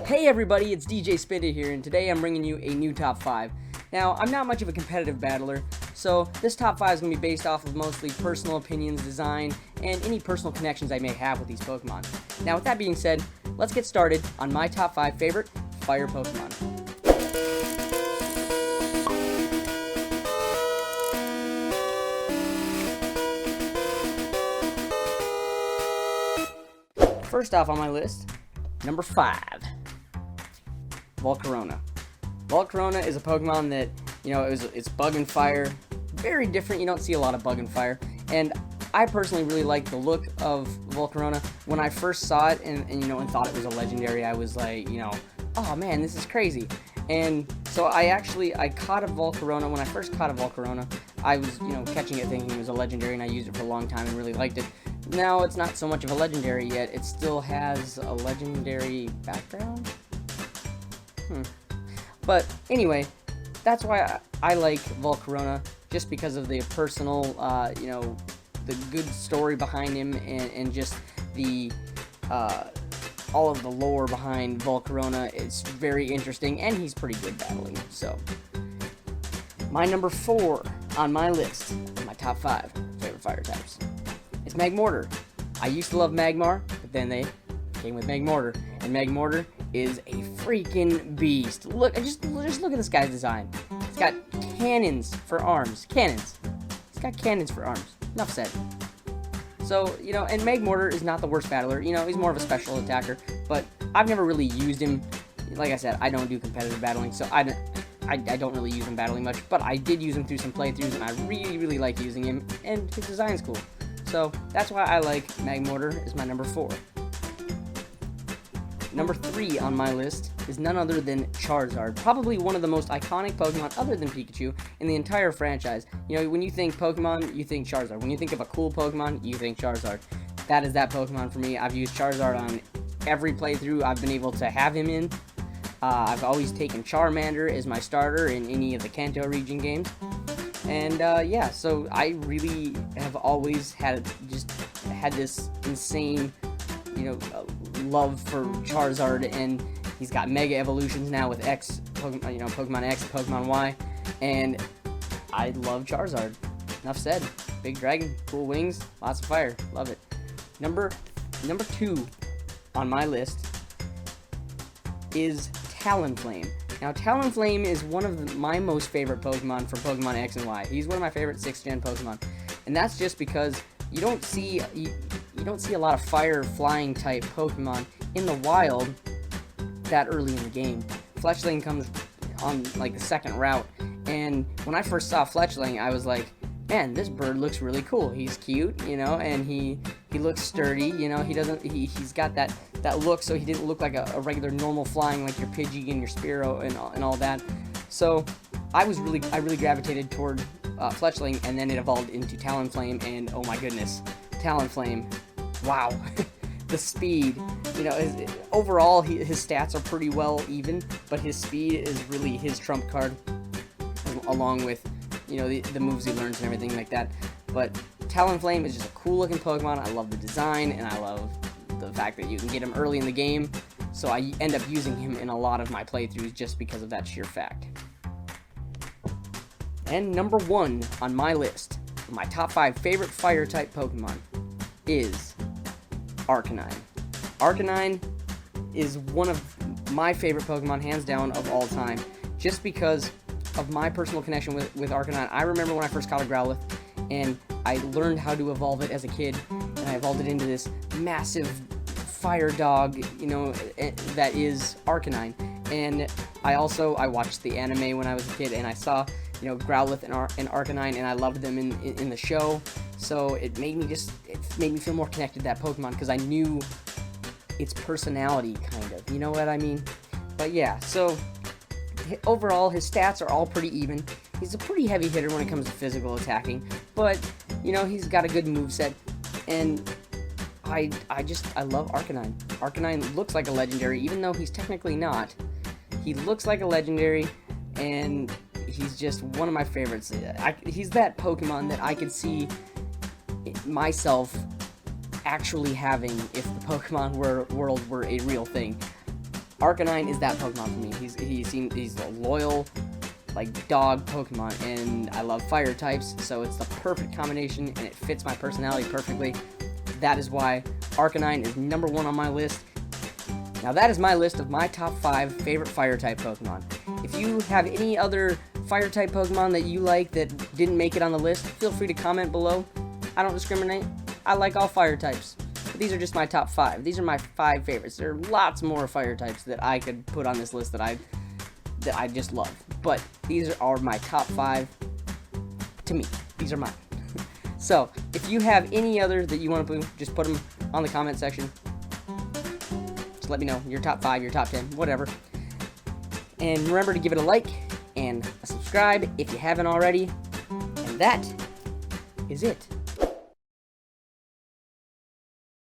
Hey everybody, it's DJ Spinda here, and today I'm bringing you a new top 5. Now, I'm not much of a competitive battler, so this top 5 is going to be based off of mostly personal opinions, design, and any personal connections I may have with these Pokemon. Now, with that being said, let's get started on my top 5 favorite fire Pokemon. First off on my list, number 5. Volcarona. Volcarona is a Pokemon that, it's Bug and Fire. Very different. You don't see a lot of Bug and Fire. And I personally really like the look of Volcarona. When I first saw it and thought it was a legendary, I was like, oh man, this is crazy. And so I caught a Volcarona. When I first caught a Volcarona, I was, catching it thinking it was a legendary, and I used it for a long time and really liked it. Now it's not so much of a legendary yet. It still has a legendary background. But anyway, that's why I like Volcarona, just because of the personal, the good story behind him, and just the, all of the lore behind Volcarona. It's very interesting, and he's pretty good battling. So, my number 4 on my list of my top 5 favorite fire types is Magmortar. I used to love Magmar, but then they came with Magmortar, and Magmortar is a freaking beast. Just look at this guy's design. He's got cannons for arms. Cannons. He's got cannons for arms. Enough said. So, and Magmortar is not the worst battler. He's more of a special attacker, but I've never really used him. Like I said, I don't do competitive battling, so I don't really use him battling much, but I did use him through some playthroughs, and I really, really like using him, and his design's cool. So, that's why I like Magmortar as my number 4. Number 3 on my list is none other than Charizard, probably one of the most iconic Pokemon other than Pikachu in the entire franchise. When you think Pokemon, you think Charizard. When you think of a cool Pokemon, you think Charizard. That is that Pokemon for me. I've used Charizard on every playthrough I've been able to have him in. I've always taken Charmander as my starter in any of the Kanto region games. And so I really have always had this insane, love for Charizard, and he's got Mega Evolutions now with X, Pokemon X, Pokemon Y, and I love Charizard. Enough said. Big dragon, cool wings, lots of fire, love it. Number 2 on my list is Talonflame. Now, Talonflame is one of my most favorite Pokemon from Pokemon X and Y. He's one of my favorite 6th gen Pokemon, and that's just because you don't see a lot of fire flying type Pokemon in the wild that early in the game. Fletchling comes on like the second route, and when I first saw Fletchling, I was like, man, this bird looks really cool. He's cute, and he looks sturdy, he's got that look, so he didn't look like a regular normal flying like your Pidgey and your Spearow and all that. So I really gravitated toward Fletchling, and then it evolved into Talonflame, and oh my goodness, Talonflame, wow. The speed, overall his stats are pretty well even, but his speed is really his trump card, along with, the moves he learns and everything like that. But Talonflame is just a cool looking Pokemon. I love the design, and I love the fact that you can get him early in the game, so I end up using him in a lot of my playthroughs just because of that sheer fact. And number 1 on my list of my top 5 favorite fire-type Pokemon is Arcanine. Arcanine is one of my favorite Pokemon, hands down, of all time, just because of my personal connection with Arcanine. I remember when I first caught a Growlithe, and I learned how to evolve it as a kid, and I evolved it into this massive fire dog, that is Arcanine. And I watched the anime when I was a kid, and I saw Growlithe and Arcanine, and I loved them in the show. So it made me feel more connected to that Pokemon, because I knew its personality, kind of. You know what I mean? But yeah, so overall, his stats are all pretty even. He's a pretty heavy hitter when it comes to physical attacking, but he's got a good moveset, and I love Arcanine. Arcanine looks like a legendary, even though he's technically not. He looks like a legendary, and he's just one of my favorites. He's that Pokemon that I could see myself actually having if the Pokemon world were a real thing. Arcanine is that Pokemon for me. He's a loyal, like, dog Pokemon, and I love fire types, so it's the perfect combination, and it fits my personality perfectly. That is why Arcanine is number 1 on my list. Now that is my list of my top 5 favorite fire type Pokemon. If you have any other fire type Pokemon that you like that didn't make it on the list, feel free to comment below. I don't discriminate. I like all fire types. But these are just my top 5. These are my 5 favorites. There are lots more fire types that I could put on this list that I just love. But these are my top 5 to me. These are mine. So, if you have any other that you want to put, just put them on the comment section. Just let me know your top 5, your top 10, whatever. And remember to give it a like and a subscribe if you haven't already. And that is it.